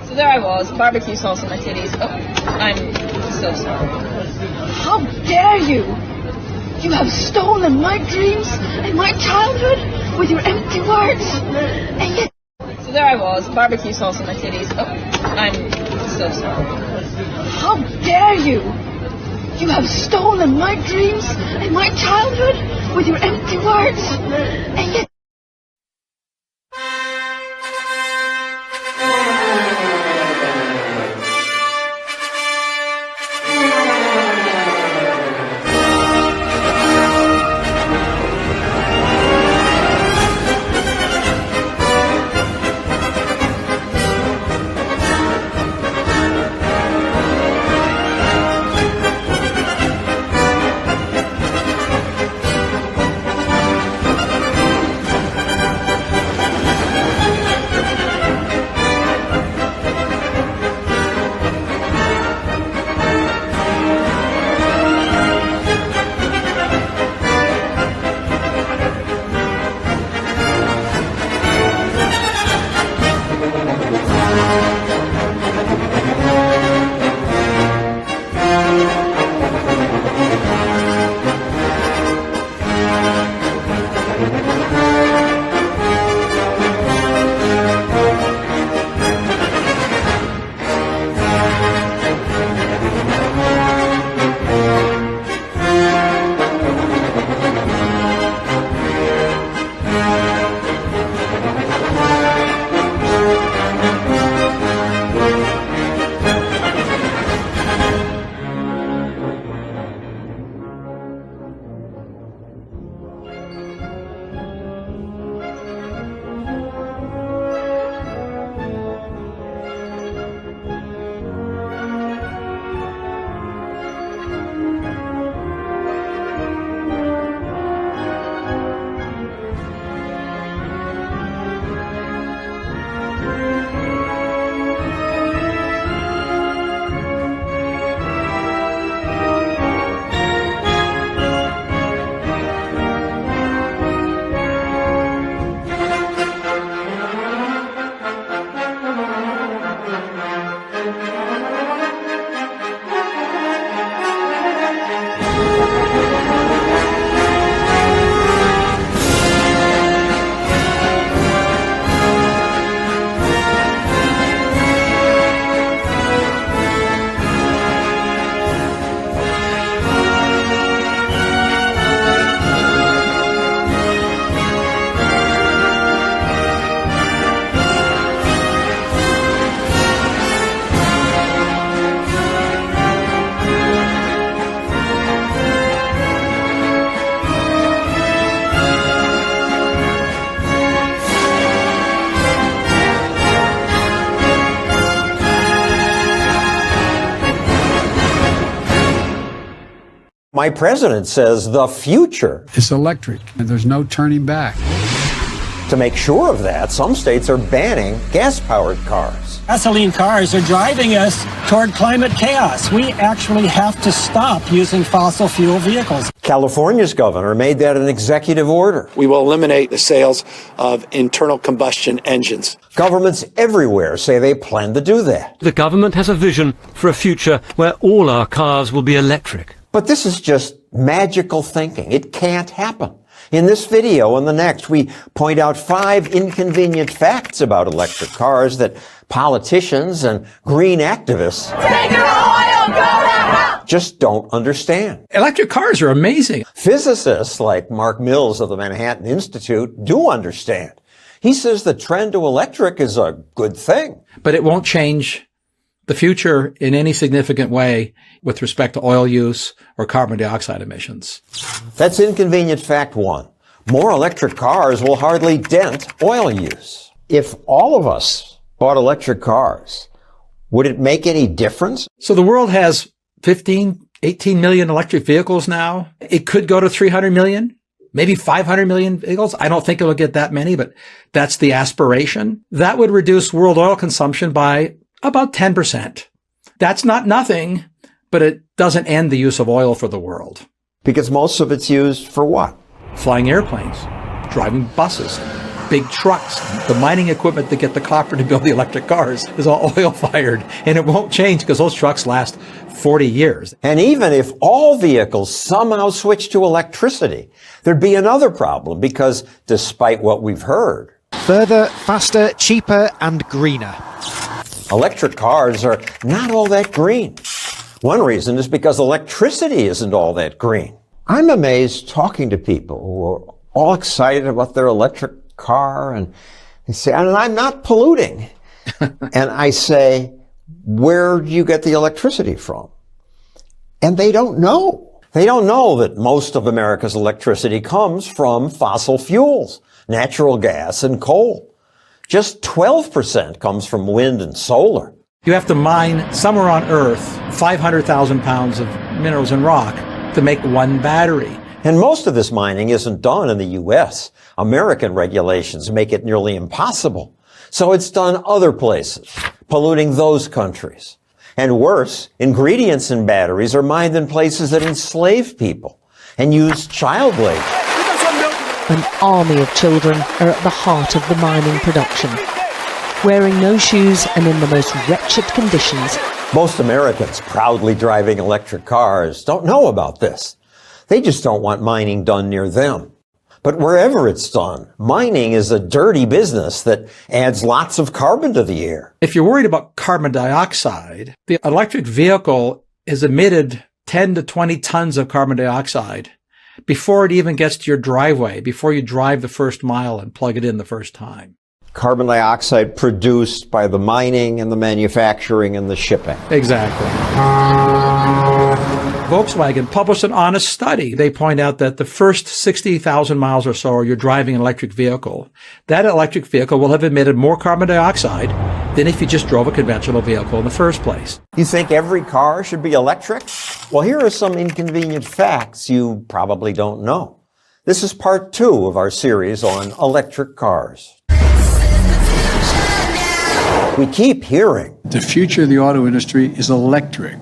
So there I was, barbecue sauce on my titties. Oh, I'm so sorry. How dare you! You have stolen my dreams and my childhood with your empty words, and yet... So there I was, barbecue sauce on my titties. Oh, I'm so sorry. How dare you! You have stolen my dreams and my childhood with your empty words, and yet... My president says the future is electric, and there's no turning back. To make sure of that, some states are banning gas-powered cars. Gasoline cars are driving us toward climate chaos. We actually have to stop using fossil fuel vehicles. California's governor made that an executive order. We will eliminate the sales of internal combustion engines. Governments everywhere say they plan to do that. The government has a vision for a future where all our cars will be electric. But this is just magical thinking. It can't happen. In this video and the next, we point out 5 inconvenient facts about electric cars that politicians and green activists just don't understand. Electric cars are amazing. Physicists like Mark Mills of the Manhattan Institute do understand. He says the trend to electric is a good thing. But it won't change the future in any significant way with respect to oil use or carbon dioxide emissions. That's inconvenient fact 1. More electric cars will hardly dent oil use. If all of us bought electric cars, would it make any difference? So the world has 15, 18 million electric vehicles now. It could go to 300 million, maybe 500 million vehicles. I don't think it'll get that many, but that's the aspiration. That would reduce world oil consumption by about 10%. That's not nothing, but it doesn't end the use of oil for the world. Because most of it's used for what? Flying airplanes, driving buses, big trucks. The mining equipment that get the copper to build the electric cars is all oil-fired, and it won't change because those trucks last 40 years. And even if all vehicles somehow switch to electricity, there'd be another problem because despite what we've heard, further, faster, cheaper, and greener. electric cars are not all that green. One reason is because electricity isn't all that green. I'm amazed talking to people who are all excited about their electric car and they say, and I'm not polluting. And I say, where do you get the electricity from? And they don't know. They don't know that most of America's electricity comes from fossil fuels, natural gas and coal. Just 12% comes from wind and solar. You have to mine somewhere on Earth 500,000 pounds of minerals and rock to make one battery. And most of this mining isn't done in the U.S. American regulations make it nearly impossible. So it's done other places, polluting those countries. And worse, ingredients in batteries are mined in places that enslave people and use child labor. An army of children are at the heart of the mining production, wearing no shoes and in the most wretched conditions. Most Americans proudly driving electric cars don't know about this. They just don't want mining done near them. But wherever it's done, mining is a dirty business that adds lots of carbon to the air. If you're worried about carbon dioxide, the electric vehicle is emitted 10 to 20 tons of carbon dioxide before it even gets to your driveway, before you drive the first mile and plug it in the first time. Carbon dioxide produced by the mining and the manufacturing and the shipping. Exactly. Volkswagen published an honest study. They point out that the first 60,000 miles or so you're driving an electric vehicle, that electric vehicle will have emitted more carbon dioxide than if you just drove a conventional vehicle in the first place. You think every car should be electric? Well, here are some inconvenient facts you probably don't know. This is part 2 of our series on electric cars. We keep hearing the future of the auto industry is electric,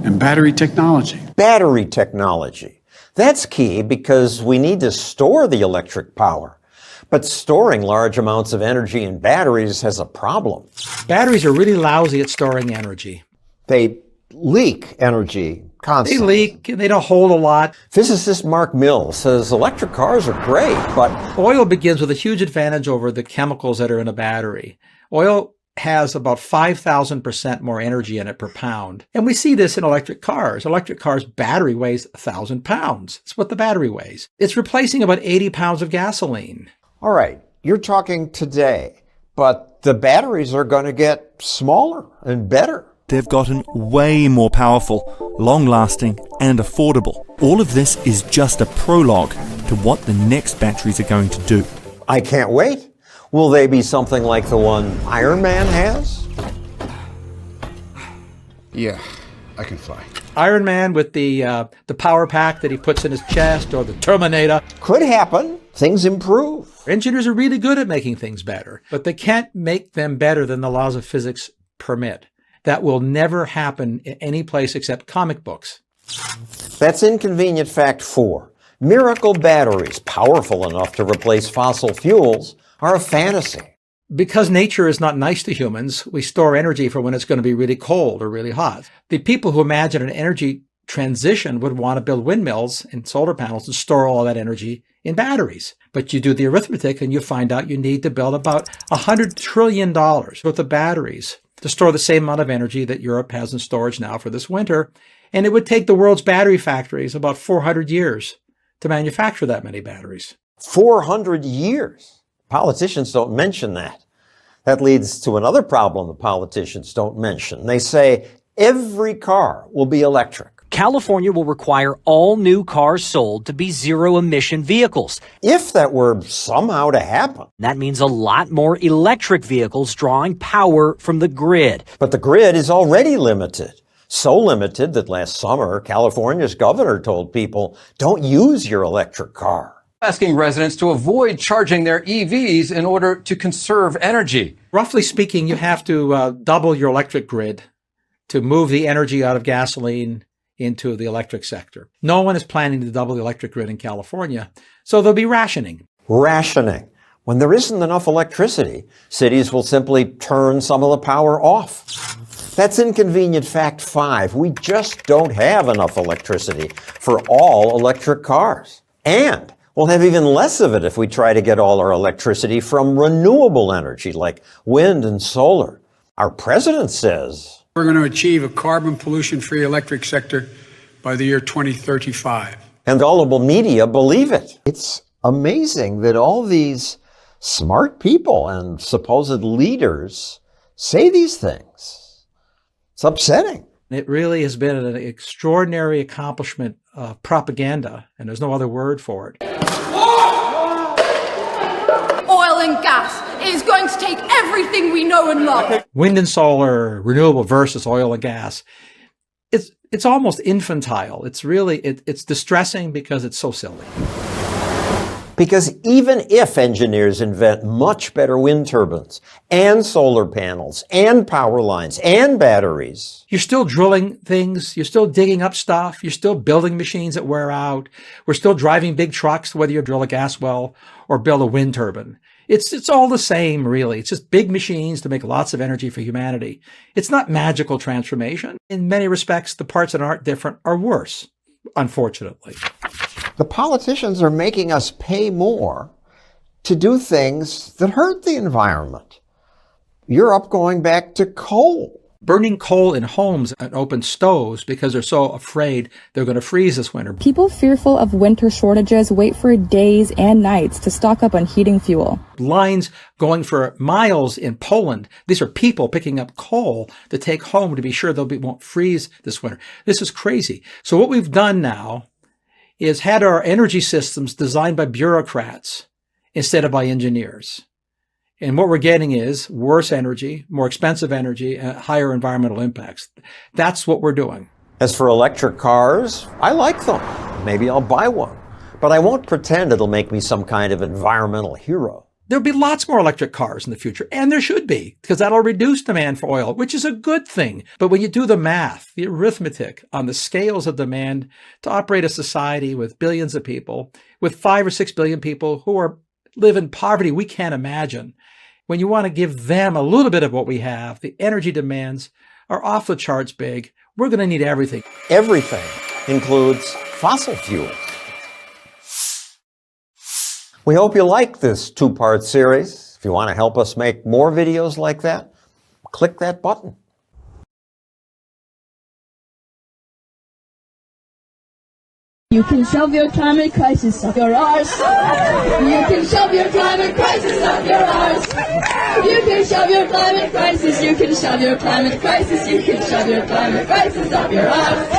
and battery technology. Battery technology. That's key because we need to store the electric power. But storing large amounts of energy in batteries has a problem. Batteries are really lousy at storing energy. They leak energy constantly. They leak, and they don't hold a lot. Physicist Mark Mills says electric cars are great, but oil begins with a huge advantage over the chemicals that are in a battery. Oil has about 5,000% more energy in it per pound. And we see this in electric cars. Electric cars' battery weighs 1,000 pounds. That's what the battery weighs. It's replacing about 80 pounds of gasoline. All right, you're talking today, but the batteries are going to get smaller and better. They've gotten way more powerful, long-lasting, and affordable. All of this is just a prologue to what the next batteries are going to do. I can't wait. Will they be something like the one Iron Man has? Yeah, I can fly. Iron Man with the power pack that he puts in his chest, or the Terminator. Could happen. Things improve. Engineers are really good at making things better, but they can't make them better than the laws of physics permit. That will never happen in any place except comic books. That's inconvenient fact 4. Miracle batteries, powerful enough to replace fossil fuels, are a fantasy. Because nature is not nice to humans, we store energy for when it's going to be really cold or really hot. The people who imagine an energy transition would want to build windmills and solar panels and store all that energy in batteries. But you do the arithmetic and you find out you need to build about $100 trillion worth of batteries to store the same amount of energy that Europe has in storage now for this winter. And it would take the world's battery factories about 400 years to manufacture that many batteries. 400 years? Politicians don't mention that. That leads to another problem the politicians don't mention. They say every car will be electric. California will require all new cars sold to be zero-emission vehicles. If that were somehow to happen. That means a lot more electric vehicles drawing power from the grid. But the grid is already limited. So limited that last summer, California's governor told people, don't use your electric car. Asking residents to avoid charging their EVs in order to conserve energy. Roughly speaking, you have to double your electric grid to move the energy out of gasoline into the electric sector. No one is planning to double the electric grid in California, so there'll be rationing. Rationing. When there isn't enough electricity, cities will simply turn some of the power off. That's inconvenient fact 5. We just don't have enough electricity for all electric cars. And we'll have even less of it if we try to get all our electricity from renewable energy like wind and solar. Our president says we're going to achieve a carbon pollution-free electric sector by the year 2035. And gullible media believe it. It's amazing that all these smart people and supposed leaders say these things. It's upsetting. It really has been an extraordinary accomplishment of propaganda, and there's no other word for it. Oil and gas is going to take everything we know and love. Wind and solar, renewable versus oil and gas. It's almost infantile. It's really, it's distressing because it's so silly. Because even if engineers invent much better wind turbines and solar panels and power lines and batteries, you're still drilling things, you're still digging up stuff, you're still building machines that wear out, we're still driving big trucks, whether you drill a gas well or build a wind turbine. It's all the same, really. It's just big machines to make lots of energy for humanity. It's not magical transformation. In many respects, the parts that aren't different are worse, unfortunately. The politicians are making us pay more to do things that hurt the environment. Europe going back to coal. Burning coal in homes and open stoves because they're so afraid they're going to freeze this winter. People fearful of winter shortages wait for days and nights to stock up on heating fuel. Lines going for miles in Poland. These are people picking up coal to take home to be sure they won't freeze this winter. This is crazy. So what we've done now is had our energy systems designed by bureaucrats instead of by engineers. And what we're getting is worse energy, more expensive energy, and higher environmental impacts. That's what we're doing. As for electric cars, I like them. Maybe I'll buy one. But I won't pretend it'll make me some kind of environmental hero. There'll be lots more electric cars in the future, and there should be, because that'll reduce demand for oil, which is a good thing. But when you do the math, the arithmetic on the scales of demand to operate a society with billions of people, with 5 or 6 billion people who live in poverty we can't imagine, when you want to give them a little bit of what we have, the energy demands are off the charts big. We're going to need everything. Everything includes fossil fuels. We hope you like this 2-part series. If you want to help us make more videos like that, click that button. You can shove your climate crisis up your arse. You can shove your climate crisis up your arse. You can shove your climate crisis. You can shove your climate crisis. You can shove your climate crisis up your arse.